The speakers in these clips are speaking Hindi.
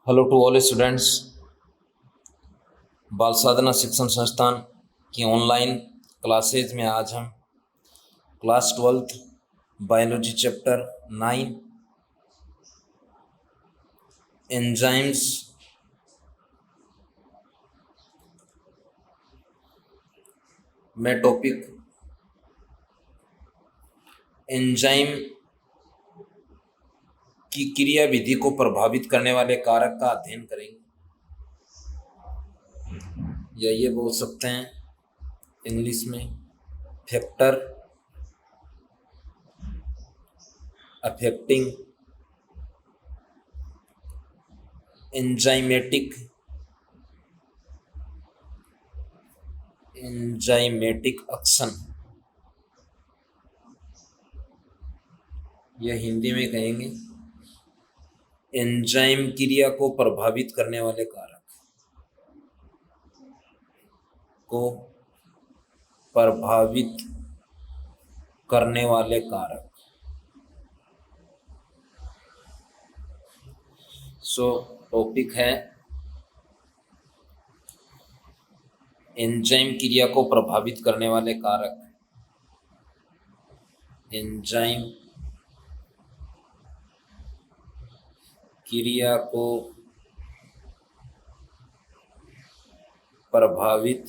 Hello to all students. बाल साधना शिक्षण संस्थान की ऑनलाइन क्लासेज में आज हम class 12th biology chapter 9 enzymes में टॉपिक एंजाइम की क्रिया विधि को प्रभावित करने वाले कारक का अध्ययन करेंगे, या ये बोल सकते हैं इंग्लिश में फैक्टर अफेक्टिंग एंजाइमेटिक एक्शन, यह हिंदी में कहेंगे एंजाइम क्रिया को प्रभावित करने वाले कारक टॉपिक है एंजाइम क्रिया को प्रभावित करने वाले कारक। एंजाइम क्रिया को प्रभावित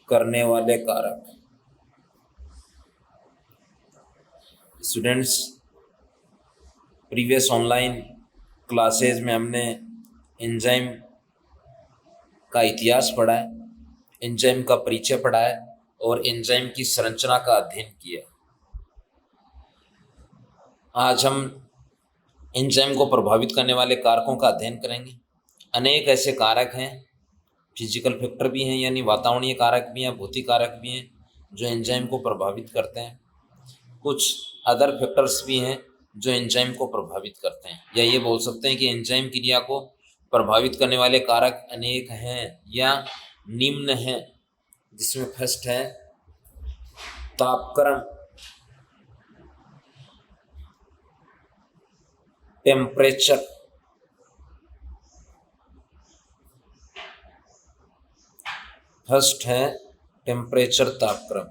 करने वाले कारक। स्टूडेंट्स, प्रीवियस ऑनलाइन क्लासेज में हमने एंजाइम का इतिहास पढ़ा है, एंजाइम का परिचय पढ़ा है और एंजाइम की संरचना का अध्ययन किया। आज हम एंजाइम को प्रभावित करने वाले कारकों का अध्ययन करेंगे। अनेक ऐसे कारक हैं, फिजिकल फैक्टर भी हैं यानी वातावरणीय कारक भी हैं, भौतिक कारक भी हैं जो एंजाइम को प्रभावित करते हैं। कुछ अदर फैक्टर्स भी हैं जो एंजाइम को प्रभावित करते हैं, या ये बोल सकते हैं कि एंजाइम क्रिया को प्रभावित करने वाले कारक अनेक हैं या निम्न हैं, जिसमें फर्स्ट है तापक्रम, टेम्परेचर, फर्स्ट है टेम्परेचर, तापक्रम।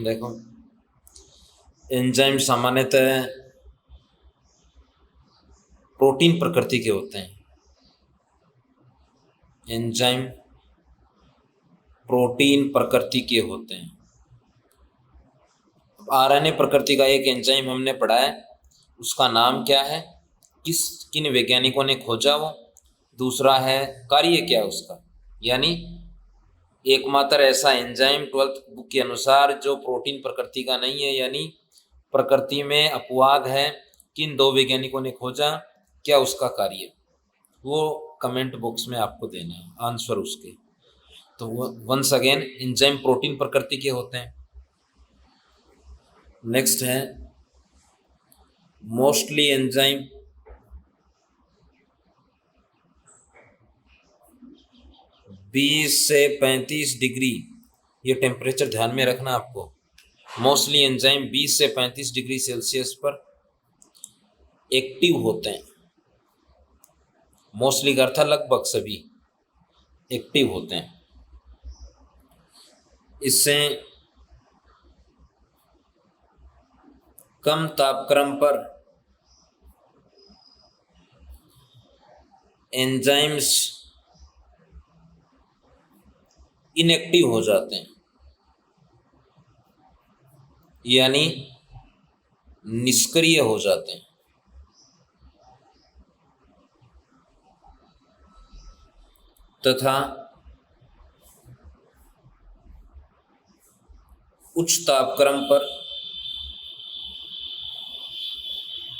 देखो, एंजाइम सामान्यतः प्रोटीन प्रकृति के होते हैं। एंजाइम प्रोटीन प्रकृति के होते हैं। आरएनए प्रकृति का एक एंजाइम हमने पढ़ा है, उसका नाम क्या है, किन वैज्ञानिकों ने खोजा वो, दूसरा है कार्य क्या है उसका, यानी एकमात्र ऐसा एंजाइम 12th बुक के अनुसार जो प्रोटीन प्रकृति का नहीं है, यानी प्रकृति में अपवाद है, किन दो वैज्ञानिकों ने खोजा, क्या उसका कार्य, वो कमेंट बॉक्स में आपको देना है आंसर उसके। तो वंस अगेन एंजाइम प्रोटीन प्रकृति के होते हैं। नेक्स्ट है मोस्टली एंजाइम बीस से 35 डिग्री, ये टेम्परेचर ध्यान में रखना आपको। मोस्टली एंजाइम 20 से 35 डिग्री सेल्सियस पर एक्टिव होते हैं। मोस्टली का अर्थ लगभग सभी एक्टिव होते हैं। इससे कम तापक्रम पर एंजाइम्स इनएक्टिव हो जाते हैं, यानी निष्क्रिय हो जाते हैं। तथा उच्च तापक्रम पर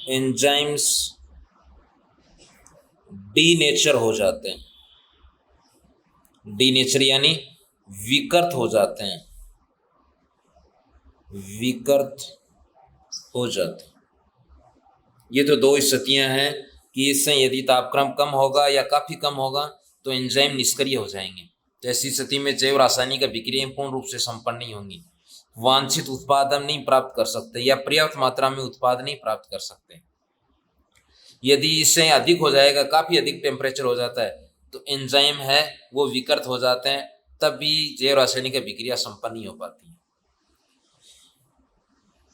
एंजाइम्स डीनेचर हो जाते हैं। डीनेचर यानी विकृत हो जाते हैं, विकृत हो जाते हैं। ये तो दो स्थितियां हैं कि इससे यदि तापक्रम कम होगा या काफ़ी कम होगा तो एंजाइम निष्क्रिय हो जाएंगे। तो ऐसी स्थिति में जैव रासायनिक अभिक्रियाएं पूर्ण रूप से संपन्न नहीं होंगी। वांछित उत्पाद हम नहीं प्राप्त कर सकते या पर्याप्त मात्रा में उत्पाद नहीं प्राप्त कर सकते। यदि इससे अधिक हो जाएगा, काफी अधिक टेम्परेचर हो जाता है, तो एंजाइम है वो विकृत हो जाते हैं, तब भी जैव रासायनिक अभिक्रिया संपन्न नहीं हो पाती है।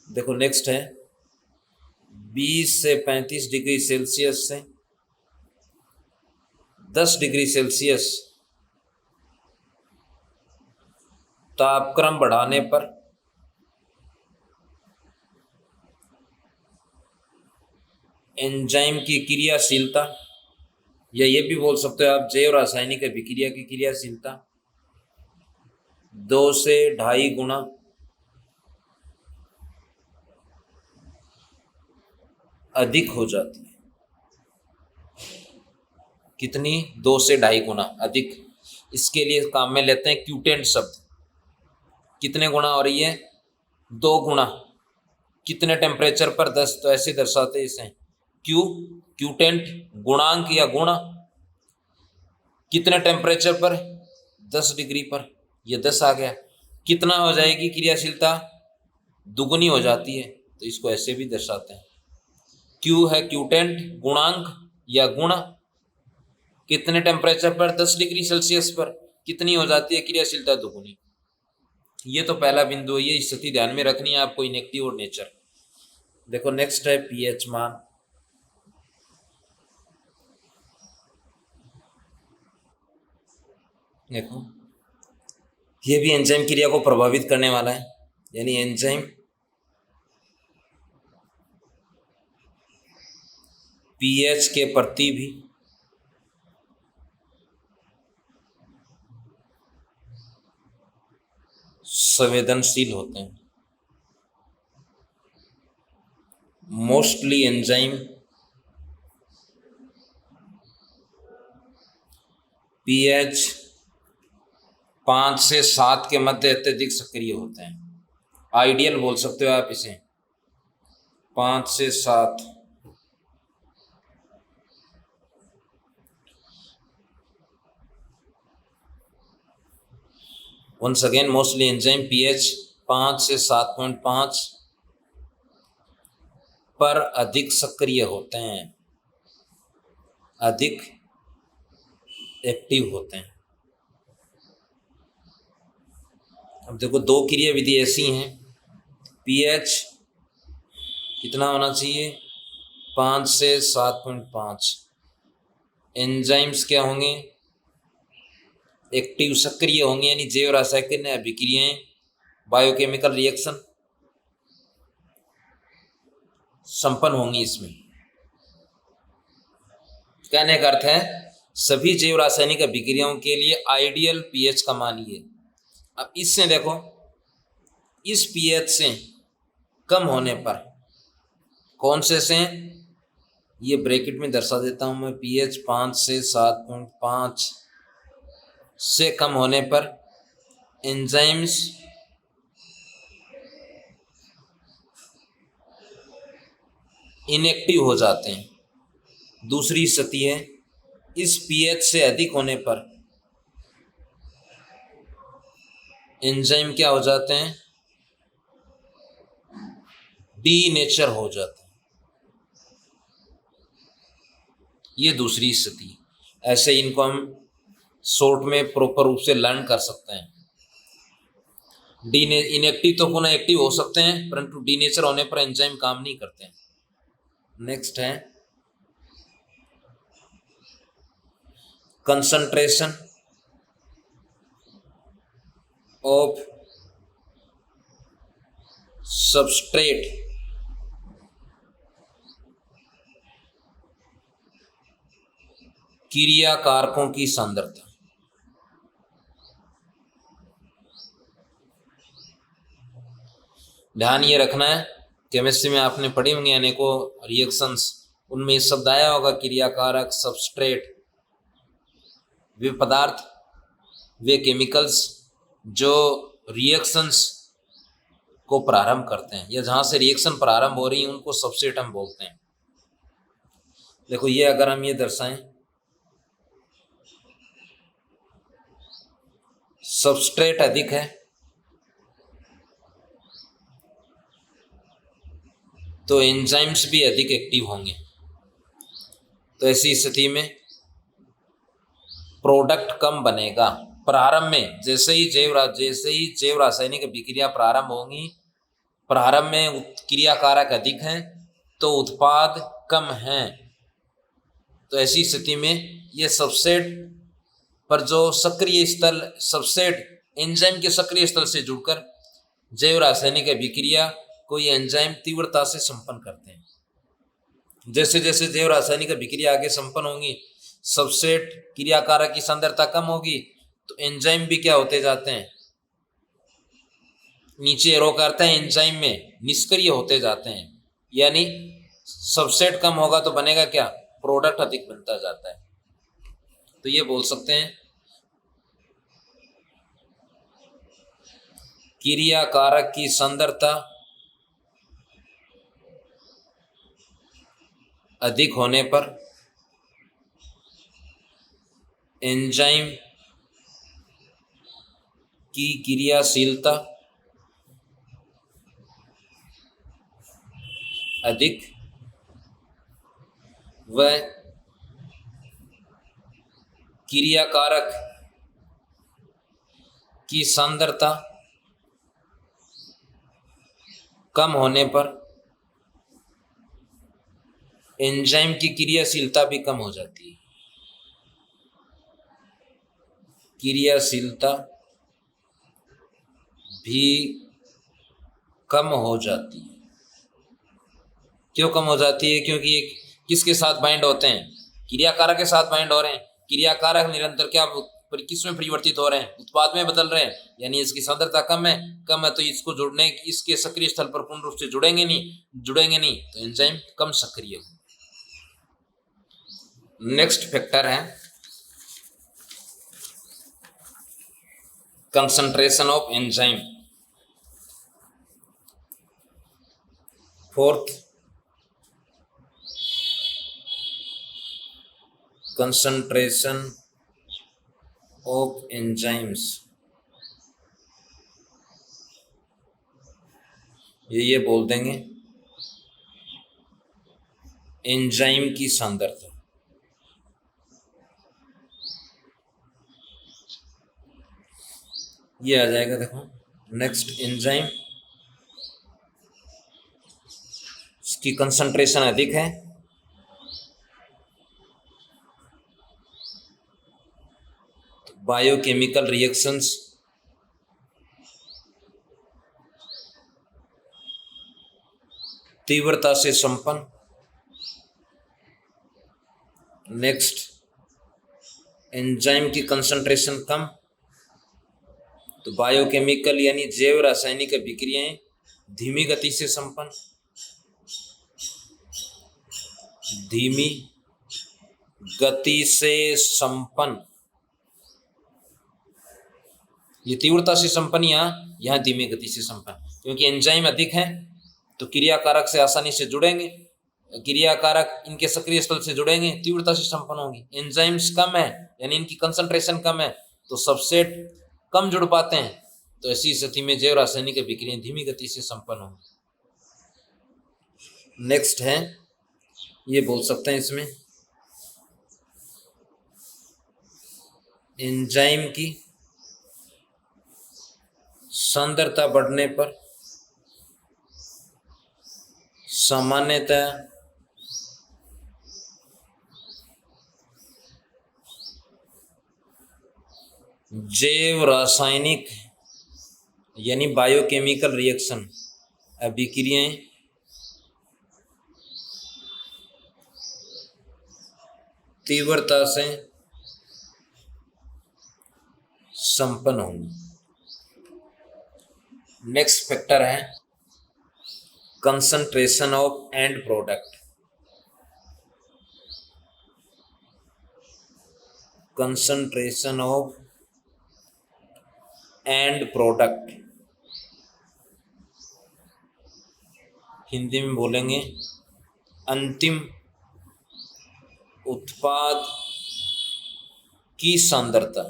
देखो नेक्स्ट है 20 से 35 डिग्री सेल्सियस से 10 डिग्री सेल्सियस तापक्रम बढ़ाने पर एंजाइम की क्रियाशीलता, या ये भी बोल सकते हो आप जैव रासायनिक अभिक्रिया की क्रियाशीलता 2 से 2.5 गुना अधिक हो जाती है। कितनी? 2 से 2.5 गुना अधिक। इसके लिए काम में लेते हैं क्यूटेंट शब्द। कितने गुना हो रही है? 2 गुना। कितने टेम्परेचर पर? 10। तो ऐसे दर्शाते इसे क्यूटेंट गुणांक या गुण। कितने टेम्परेचर पर? 10 डिग्री पर। ये 10 आ गया। कितना हो जाएगी क्रियाशीलता? दुगुनी हो जाती है, तो इसको ऐसे भी दर्शाते हैं। क्यू है क्यूटेंट गुणांक या गुण। कितने टेम्परेचर पर? 10 डिग्री सेल्सियस पर कितनी हो जाती है क्रियाशीलता? दुगुनी। ये तो पहला बिंदु है, ये स्थिति ध्यान में रखनी है आपको, इनेक्टिव और नेचर। देखो नेक्स्ट है पीएच मान। देखो ये भी एंजाइम क्रिया को प्रभावित करने वाला है, यानी एंजाइम पीएच के प्रति भी संवेदनशील होते हैं। मोस्टली एंजाइम पीएच 5 से 7 के मध्य अत्यधिक सक्रिय होते हैं। आइडियल बोल सकते हो आप इसे, 5 से 7। Once again mostly enzyme pH 5 से 7.5 पर अधिक सक्रिय होते हैं, अधिक एक्टिव होते हैं। अब देखो दो क्रिया विधि ऐसी हैं, पीएच कितना होना चाहिए? 5 से 7.5। एंजाइम्स क्या होंगे? एक्टिव सक्रिय होंगे, यानी जैव रासायनिक अभिक्रियाएं, बायोकेमिकल रिएक्शन संपन्न होंगी। इसमें कहने का अर्थ है सभी जैव रासायनिक अभिक्रियाओं के लिए आइडियल पीएच का मान ये। अब इससे देखो, इस पीएच से कम होने पर, कौन से ये ब्रैकेट में दर्शा देता हूं मैं, पीएच 5 से 7.5 से कम होने पर एंजाइम्स इनएक्टिव हो जाते हैं। दूसरी स्थिति है, इस पीएच से अधिक होने पर एंजाइम क्या हो जाते हैं? डीनेचर हो जाते हैं। ये दूसरी स्थिति। ऐसे इनको हम शॉर्ट में प्रॉपर रूप से लर्न कर सकते हैं। इनएक्टिव तो पुनः एक्टिव हो सकते हैं, परंतु डीनेचर होने पर एंजाइम काम नहीं करते हैं। नेक्स्ट है कंसंट्रेशन ऑफ सबस्ट्रेट क्रिया कारकों की सांद्रता। ध्यान ये रखना है, केमिस्ट्री में आपने पढ़ी होंगी अनेकों रिएक्शंस, उनमें ये शब्द आया होगा, क्रियाकारक, सबस्ट्रेट। वे पदार्थ, वे केमिकल्स जो रिएक्शंस को प्रारंभ करते हैं, या जहां से रिएक्शन प्रारंभ हो रही है, उनको सबस्ट्रेट हम बोलते हैं। देखो ये अगर हम ये दर्शाएं, सबस्ट्रेट अधिक है तो एंजाइम्स भी अधिक एक्टिव होंगे। तो ऐसी स्थिति में प्रोडक्ट कम बनेगा। प्रारंभ में जैसे ही जैव रासायनिक अभिक्रिया प्रारंभ होगी, प्रारंभ में क्रियाकारक अधिक हैं तो उत्पाद कम हैं। तो ऐसी स्थिति में ये सबसेट पर जो सक्रिय स्थल, सबसेट एंजाइम के सक्रिय स्थल से जुड़कर जैव रासायनिक अभिक्रिया को ये एंजाइम तीव्रता से संपन्न करते हैं। जैसे जैसे जैव रासायनिक अभिक्रिया आगे संपन्न होंगी, सबसेट क्रियाकारक की सांद्रता कम होगी, तो एंजाइम भी क्या होते जाते हैं, नीचे एरो करते हैं, एंजाइम में निष्क्रिय होते जाते हैं। यानी सबसेट कम होगा तो बनेगा क्या, प्रोडक्ट अधिक बनता जाता है। तो ये बोल सकते हैं क्रियाकारक की सांद्रता अधिक होने पर एंजाइम की क्रियाशीलता अधिक व क्रियाकारक की सांद्रता कम होने पर एंजाइम की क्रियाशीलता भी कम हो जाती है। क्रियाशीलता भी कम हो जाती है। क्यों कम हो जाती है? क्योंकि ये किसके साथ बाइंड होते हैं, क्रियाकारक के साथ बाइंड हो रहे हैं। क्रियाकारक निरंतर क्या किस में परिवर्तित हो रहे हैं, उत्पाद में बदल रहे हैं, यानी इसकी सांद्रता कम है तो इसको जुड़ने, इसके सक्रिय स्थल पर पूर्ण रूप से जुड़ेंगे नहीं तो एंजाइम कम सक्रिय हो। नेक्स्ट फैक्टर है concentration of enzyme. Fourth, concentration of enzymes। ये बोल देंगे एंजाइम की सांद्रता। ये आ जाएगा, देखो नेक्स्ट, एंजाइम की कंसंट्रेशन अधिक है बायोकेमिकल रिएक्शंस तीव्रता से संपन्न। नेक्स्ट, एंजाइम की कंसंट्रेशन कम तो बायोकेमिकल यानी जैव रासायनिक अभिक्रियाएं धीमी गति से संपन्न। धीमी गति से संपन्न, ये तीव्रता से संपन्न, यहाँ धीमी गति से संपन्न, क्योंकि एंजाइम अधिक हैं तो क्रियाकारक से आसानी से जुड़ेंगे, क्रियाकारक इनके सक्रिय स्थल से जुड़ेंगे, तीव्रता से संपन्न होगी। एंजाइम्स कम है यानी इनकी कंसंट्रेशन कम है तो सबसेट कम जुड़ पाते हैं, तो ऐसी स्थिति में जैव रासायनिक अभिक्रियाएं धीमी गति से संपन्न होंगी। नेक्स्ट है, ये बोल सकते हैं इसमें एंजाइम की सांद्रता बढ़ने पर सामान्यतः जैव रासायनिक यानी बायोकेमिकल रिएक्शन अभिक्रियाएं तीव्रता से संपन्न होंगी। नेक्स्ट फैक्टर है concentration of and product. Concentration of and product, Hindi में बोलेंगे अंतिम उत्पाद की सांद्रता।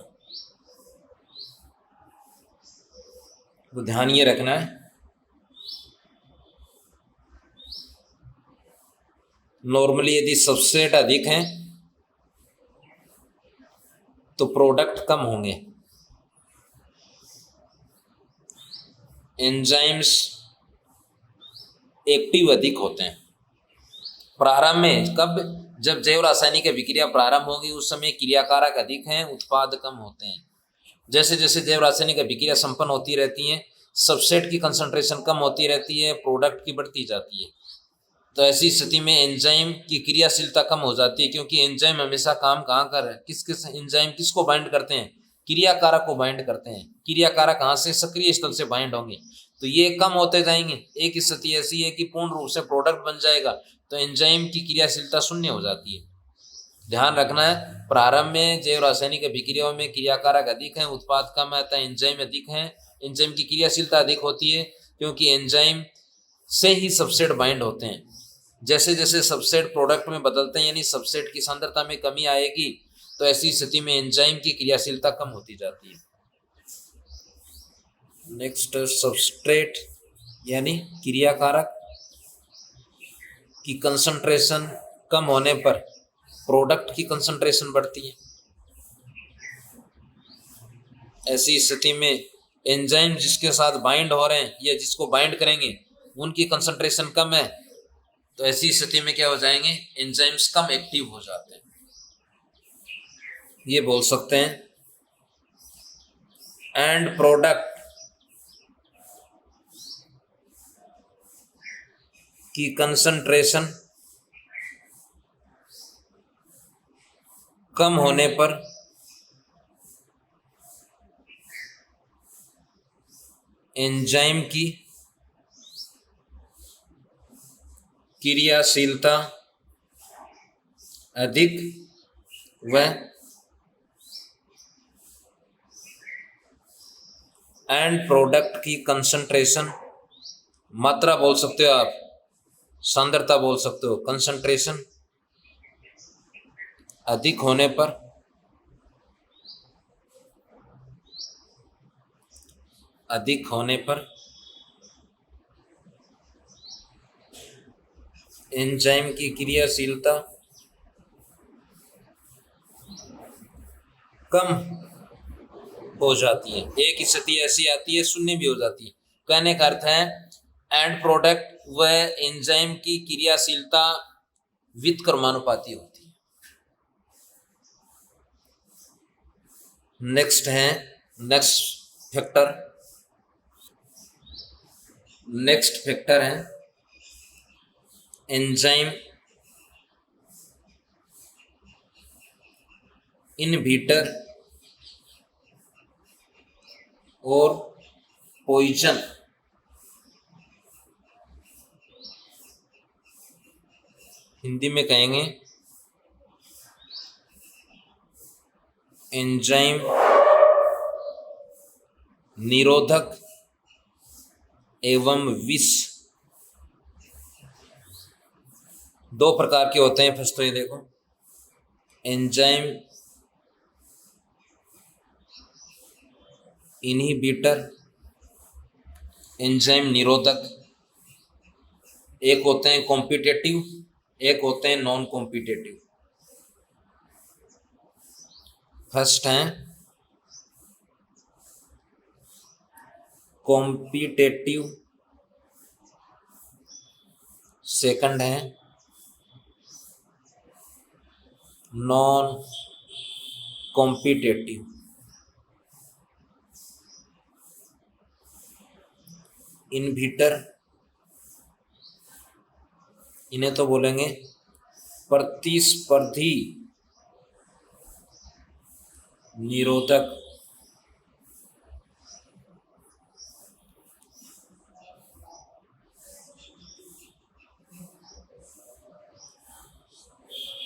तो ध्यान ये रखना है नॉर्मली यदि सबस्ट्रेट अधिक हैं तो प्रोडक्ट कम होंगे। एंजाइम्स एक्टिव अधिक होते हैं प्रारंभ में। कब? जब जैव रासायनिक अभिक्रिया प्रारंभ होगी उस समय क्रियाकारक अधिक हैं, उत्पाद कम होते हैं। जैसे जैसे जैव रासायनिक अभिक्रिया संपन्न होती रहती है, सबस्ट्रेट की कंसंट्रेशन कम होती रहती है, प्रोडक्ट की बढ़ती जाती है। तो ऐसी स्थिति में एंजाइम की क्रियाशीलता कम हो जाती है, क्योंकि एंजाइम हमेशा काम कहाँ कर रहे हैं? किस एंजाइम किसको बाइंड करते हैं? क्रियाकारक को बाइंड करते हैं। क्रियाकारक कहाँ से? सक्रिय स्थल से बाइंड होंगे, तो ये कम होते जाएंगे। एक स्थिति ऐसी है कि पूर्ण रूप से प्रोडक्ट बन जाएगा तो एंजाइम की क्रियाशीलता शून्य हो जाती है। ध्यान रखना है, प्रारंभ में जैव रासायनिक अभिक्रियाओं में क्रियाकारक अधिक हैं, उत्पाद कम आता है, एंजाइम अधिक हैं, एंजाइम की क्रियाशीलता अधिक होती है, क्योंकि एंजाइम से ही सबस्ट्रेट बाइंड होते हैं। जैसे जैसे सबस्ट्रेट प्रोडक्ट में बदलते हैं, यानी सबस्ट्रेट की सांद्रता में कमी आएगी, तो ऐसी स्थिति में एंजाइम की क्रियाशीलता कम होती जाती है। नेक्स्ट, सबस्ट्रेट यानी क्रियाकारक की कंसंट्रेशन कम होने पर प्रोडक्ट की कंसंट्रेशन बढ़ती है। ऐसी स्थिति में एंजाइम जिसके साथ बाइंड हो रहे हैं या जिसको बाइंड करेंगे उनकी कंसंट्रेशन कम है, तो ऐसी स्थिति में क्या हो जाएंगे? एंजाइम्स कम एक्टिव हो जाते हैं। ये बोल सकते हैं एंड प्रोडक्ट की कंसंट्रेशन कम होने पर एंजाइम की क्रियाशीलता अधिक व एंड प्रोडक्ट की कंसंट्रेशन, मात्रा बोल सकते हो आप, सांद्रता बोल सकते हो, कंसंट्रेशन अधिक होने पर एंजाइम की क्रियाशीलता कम हो जाती है। एक स्थिति ऐसी आती है शून्य भी हो जाती है। कहने का अर्थ है एंड प्रोडक्ट व एंजाइम की क्रियाशीलता व्युत्क्रमानुपाती होती है। नेक्स्ट फैक्टर है एंजाइम इनहिबिटर और पॉइजन। हिंदी में कहेंगे एंजाइम निरोधक एवं विष। दो प्रकार के होते हैं। फर्स्ट तो ये देखो, एंजाइम इनहिबिटर, एंजाइम निरोधक। एक होते हैं कॉम्पिटेटिव, एक होते हैं नॉन कॉम्पिटेटिव। फर्स्ट है कॉम्पिटेटिव, सेकंड है नॉन कॉम्पिटेटिव। इनहिबिटर, इन्हें तो बोलेंगे प्रतिस्पर्धी निरोधक।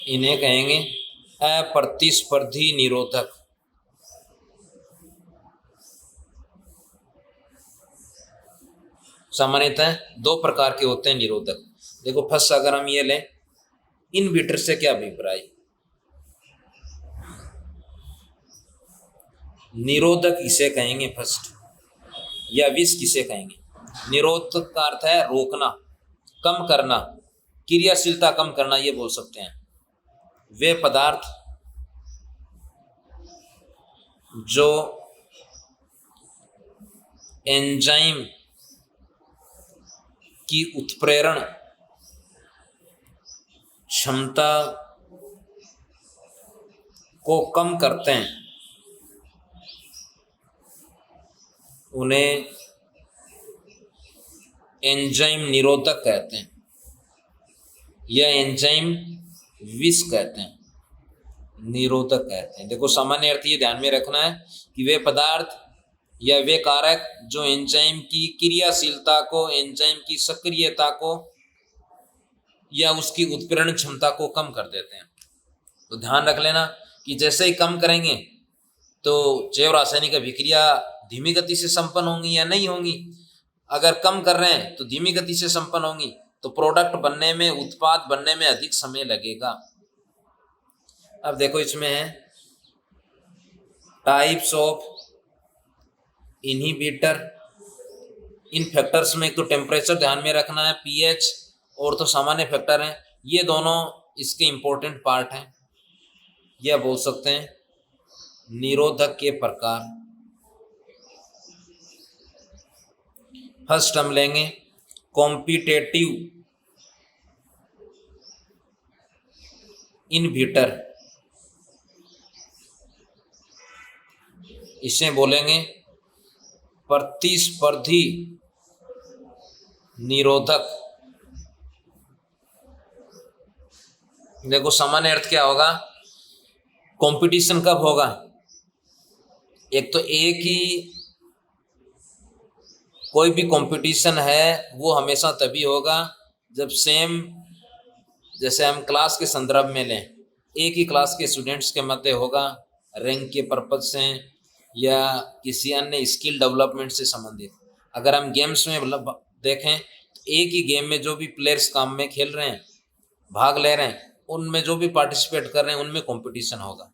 इन्हें कहेंगे अप्रतिस्पर्धी निरोधक। सामान्यतः दो प्रकार के होते हैं निरोधक। देखो फर्स्ट अगर हम ये लें, इनहिबिटर से क्या अभिप्राय? निरोधक इसे कहेंगे फर्स्ट, या विष किसे कहेंगे? निरोधक का अर्थ है रोकना, कम करना, क्रियाशीलता कम करना ये बोल सकते हैं। वे पदार्थ जो एंजाइम की उत्प्रेरण क्षमता को कम करते हैं उन्हें एंजाइम निरोधक कहते हैं या एंजाइम विष कहते हैं, निरोधक कहते हैं। देखो सामान्य अर्थ ये ध्यान में रखना है कि वे पदार्थ या वे कारक जो एंजाइम की क्रियाशीलता को, एंजाइम की सक्रियता को या उसकी उत्प्रेरण क्षमता को कम कर देते हैं। तो ध्यान रख लेना कि जैसे ही कम करेंगे तो जैव रासायनिक अभिक्रिया धीमी गति से संपन्न होंगी या नहीं होंगी। अगर कम कर रहे हैं तो धीमी गति से संपन्न होंगी, तो प्रोडक्ट बनने में, उत्पाद बनने में अधिक समय लगेगा। अब देखो इसमें है types of inhibitor. In factors में एक तो टेम्परेचर ध्यान में रखना है, पीएच, और तो सामान्य फैक्टर हैं, ये दोनों इसके इंपॉर्टेंट पार्ट हैं। यह बोल सकते हैं निरोधक के प्रकार। फर्स्ट हम लेंगे कॉम्पिटेटिव इनहिबिटर, इसे बोलेंगे प्रतिस्पर्धी निरोधक। देखो सामान्य अर्थ क्या होगा, कंपटीशन कब होगा? एक तो एक ही कोई भी कंपटीशन है वो हमेशा तभी होगा जब सेम, जैसे हम क्लास के संदर्भ में लें, एक ही क्लास के स्टूडेंट्स के मध्य होगा, रैंक के पर्पज से या किसी अन्य स्किल डेवलपमेंट से संबंधित। अगर हम गेम्स में देखें, एक ही गेम में जो भी प्लेयर्स काम में खेल रहे हैं, भाग ले रहे हैं, उनमें जो भी पार्टिसिपेट कर रहे हैं उनमें कंपटीशन होगा,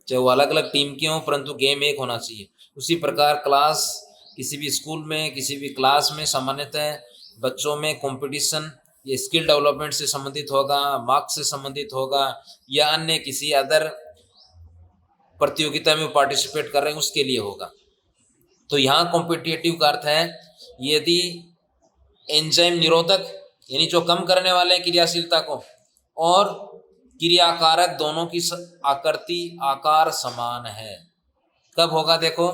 चाहे वो अलग अलग टीम के हों, परंतु गेम एक होना चाहिए। उसी प्रकार क्लास, किसी भी स्कूल में, किसी भी क्लास में सामान्यतः बच्चों में कंपटीशन ये स्किल डेवलपमेंट से संबंधित होगा, मार्क्स से संबंधित होगा, या अन्य किसी अदर प्रतियोगिता में पार्टिसिपेट कर रहे हैं उसके लिए होगा। तो यहाँ कॉम्पिटिटिव का अर्थ है यदि एंजाइम निरोधक यानी जो कम करने वाले हैं क्रियाशीलता को, और क्रियाकारक दोनों की आकृति, आकार समान है। कब होगा देखो,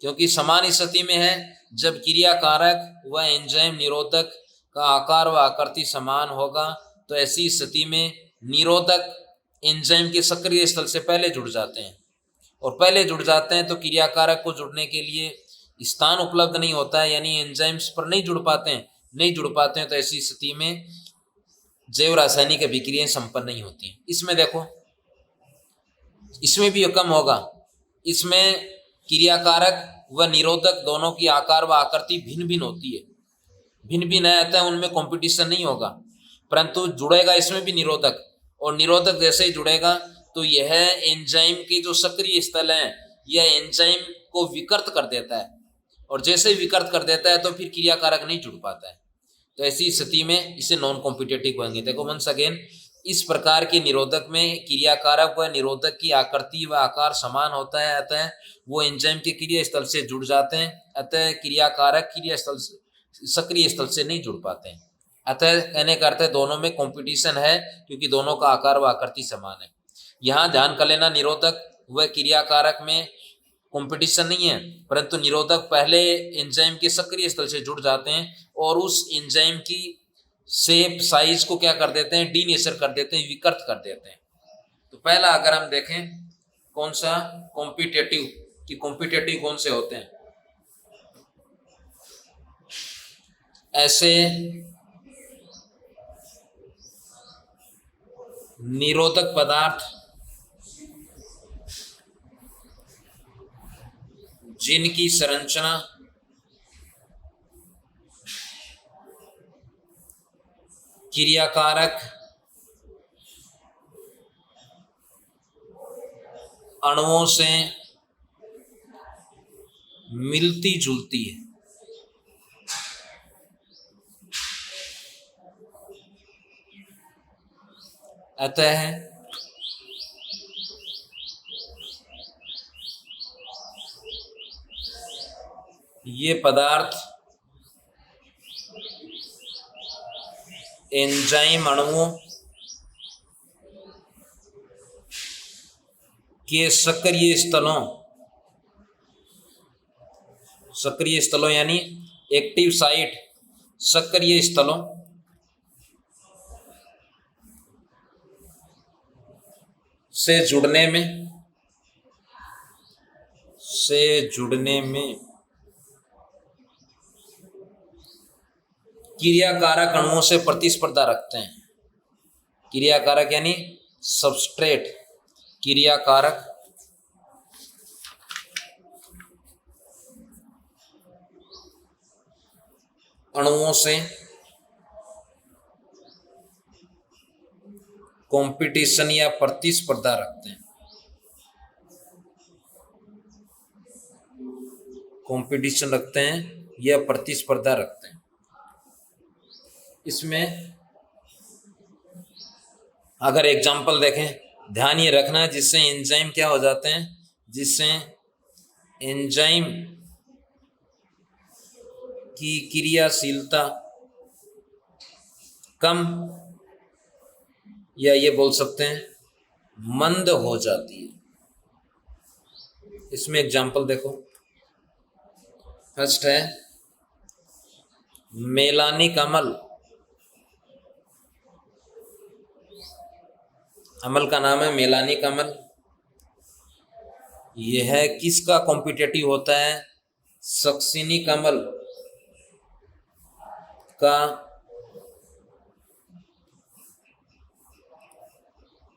क्योंकि समान स्थिति में है जब क्रियाकारक व एंजाइम निरोधक का आकार व आकृति समान होगा, तो ऐसी स्थिति में निरोधक एंजाइम के सक्रिय स्थल से पहले जुड़ जाते हैं, और पहले जुड़ जाते हैं तो क्रियाकारक को जुड़ने के लिए स्थान उपलब्ध नहीं होता है, यानी एंजाइम्स पर नहीं जुड़ पाते हैं, तो ऐसी स्थिति में जैव रासायनिक अभिक्रियाएं संपन्न नहीं होती हैं। इसमें देखो, इसमें भी कम होगा, इसमें क्रियाकारक व निरोधक दोनों की आकार व आकृति भिन्न भिन्न होती है, भिन्न भिन्न आता है, उनमें कंपटीशन नहीं होगा, परंतु जुड़ेगा इसमें भी निरोधक, और निरोधक जैसे ही जुड़ेगा तो यह एंजाइम के जो सक्रिय स्थल हैं, यह एंजाइम को विकृत कर देता है, और जैसे ही विकृत कर देता है तो फिर क्रियाकारक नहीं जुड़ पाता है। तो ऐसी स्थिति में इसे नॉन कॉम्पिटेटिव कहेंगे। देखो वंस अगेन, इस प्रकार के निरोधक में क्रियाकारक व निरोधक की आकृति व आकार समान होता है, अतः वो एंजाइम के क्रिया स्थल से जुड़ जाते हैं, अतः क्रियाकारक क्रिया स्थल से, सक्रिय स्थल से नहीं जुड़ पाते हैं। अतः कहने का अर्थ है दोनों में कंपटीशन है, क्योंकि दोनों का आकार व आकृति समान है। यहाँ ध्यान कर लेना, निरोधक व क्रियाकारक में कंपटीशन नहीं है, परंतु निरोधक पहले एंजाइम के सक्रिय स्थल से जुड़ जाते हैं और उस एंजाइम की शेप, साइज को क्या कर देते हैं, डीनेचर कर देते हैं, विकृत कर देते हैं। तो पहला अगर हम देखें कौन सा, कॉम्पिटेटिव, कि कॉम्पिटेटिव कौन से होते हैं, ऐसे निरोधक पदार्थ जिनकी संरचना क्रियाकारक अणुओं से मिलती जुलती है, अतः ये पदार्थ एंजाइम अणुओं के सक्रिय स्थलों यानी एक्टिव साइट, सक्रिय स्थलों से जुड़ने में क्रियाकारक अणुओं से प्रतिस्पर्धा रखते हैं। क्रियाकारक यानी सबस्ट्रेट, क्रियाकारक अणुओं से कंपटीशन या प्रतिस्पर्धा रखते हैं। कंपटीशन रखते हैं या प्रतिस्पर्धा रखते हैं। इसमें अगर एग्जाम्पल देखें, ध्यान ये रखना जिससे एंजाइम क्या हो जाते हैं, जिससे एंजाइम की क्रियाशीलता कम या ये बोल सकते हैं मंद हो जाती है। इसमें एग्जाम्पल देखो, फर्स्ट है मेलानिक अम्ल। अम्ल का नाम है मेलानिक अम्ल। यह है किसका कॉम्पिटेटिव होता है? सक्सिनिक अम्ल का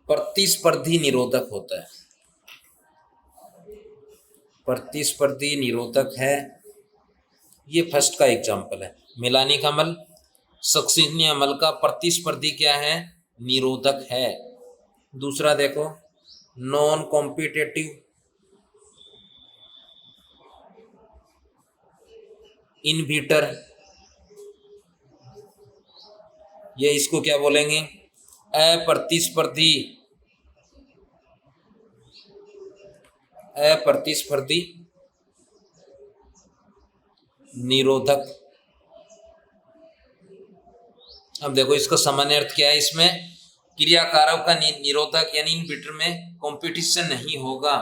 प्रतिस्पर्धी निरोधक होता है। प्रतिस्पर्धी निरोधक है, ये फर्स्ट का एग्जाम्पल है। मेलानिक अम्ल सक्सिनिक अम्ल का प्रतिस्पर्धी क्या है? निरोधक है। दूसरा देखो, नॉन कॉम्पिटेटिव इनहिबिटर, ये इसको क्या बोलेंगे? अप्रतिस्पर्धी निरोधक। अब देखो इसका सामान्य अर्थ क्या है। इसमें क्रियाकारक का निरोधक यानी इनहिबिटर में कंपटीशन नहीं होगा,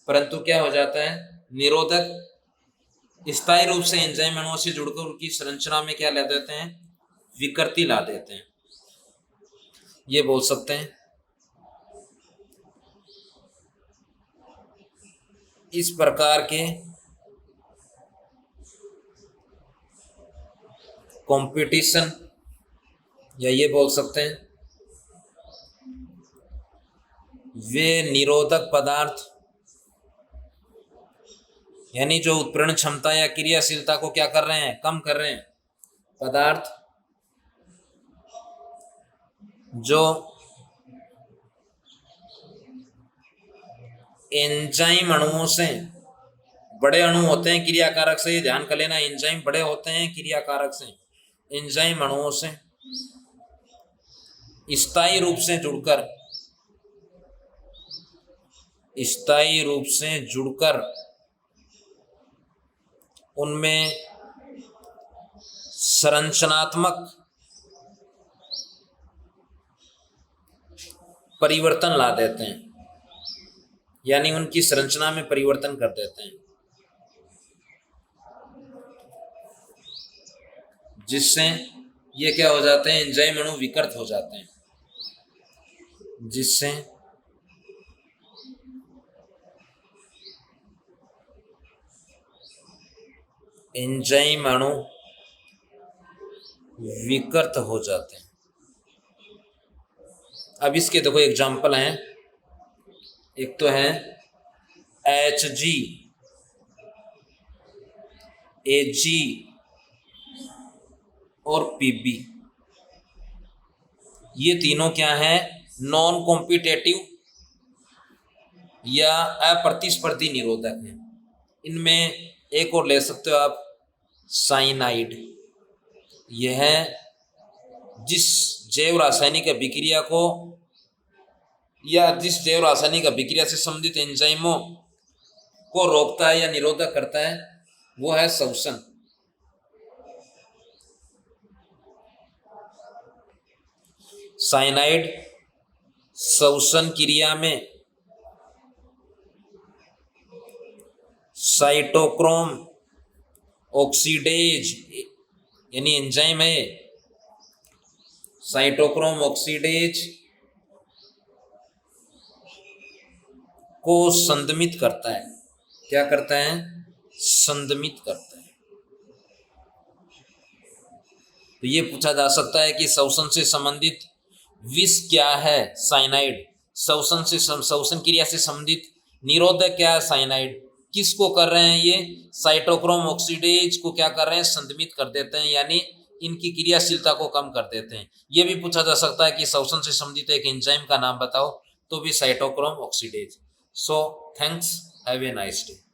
परंतु क्या हो जाता है, निरोधक स्थायी रूप से एंजाइम अणुओं से जुड़कर उनकी संरचना में क्या ला देते हैं? विकृति ला देते हैं, ये बोल सकते हैं। इस प्रकार के कंपटीशन या ये बोल सकते हैं वे निरोधक पदार्थ यानी जो उत्प्रेरण क्षमता या क्रियाशीलता को क्या कर रहे हैं? कम कर रहे हैं। पदार्थ जो एंजाइम अणुओं से, बड़े अणु होते हैं क्रियाकारक से, ये ध्यान कर लेना, एंजाइम बड़े होते हैं क्रियाकारक से। एंजाइम अणुओं से स्थायी रूप से जुड़कर उनमें संरचनात्मक परिवर्तन ला देते हैं, यानी उनकी संरचना में परिवर्तन कर देते हैं, जिससे ये क्या हो जाते हैं? एंजाइम अणु विकृत हो जाते हैं, जिससे एंजाइम अणु विकृत हो जाते हैं। अब इसके देखो एग्जाम्पल हैं। एक तो है Hg, Ag और Pb। ये तीनों क्या हैं? नॉन कॉम्पिटेटिव या अप्रतिस्पर्धी निरोधक हैं। इनमें एक और ले सकते हो आप, साइनाइड। यह जिस जैव रासायनिक अभिक्रिया को या जिस जैव रासायनिक अभिक्रिया से संबंधित एंजाइमों को रोकता है या निरोधक करता है वो है श्वसन। साइनाइड श्वसन क्रिया में साइटोक्रोम ऑक्सीडेज यानी एंजाइम है, साइटोक्रोम ऑक्सीडेज को संदमित करता है। क्या करता है? संदमित करता है। तो ये पूछा जा सकता है कि श्वसन से संबंधित विष क्या है? साइनाइड। श्वसन क्रिया से संबंधित निरोधक क्या है? साइनाइड। किसको कर रहे हैं ये? साइटोक्रोम ऑक्सीडेज को क्या कर रहे हैं? संदमित कर देते हैं, यानी इनकी क्रियाशीलता को कम कर देते हैं। ये भी पूछा जा सकता है कि श्वसन से संबंधित एक एंजाइम का नाम बताओ, तो भी cytochrome oxidase. So thanks, have a nice day.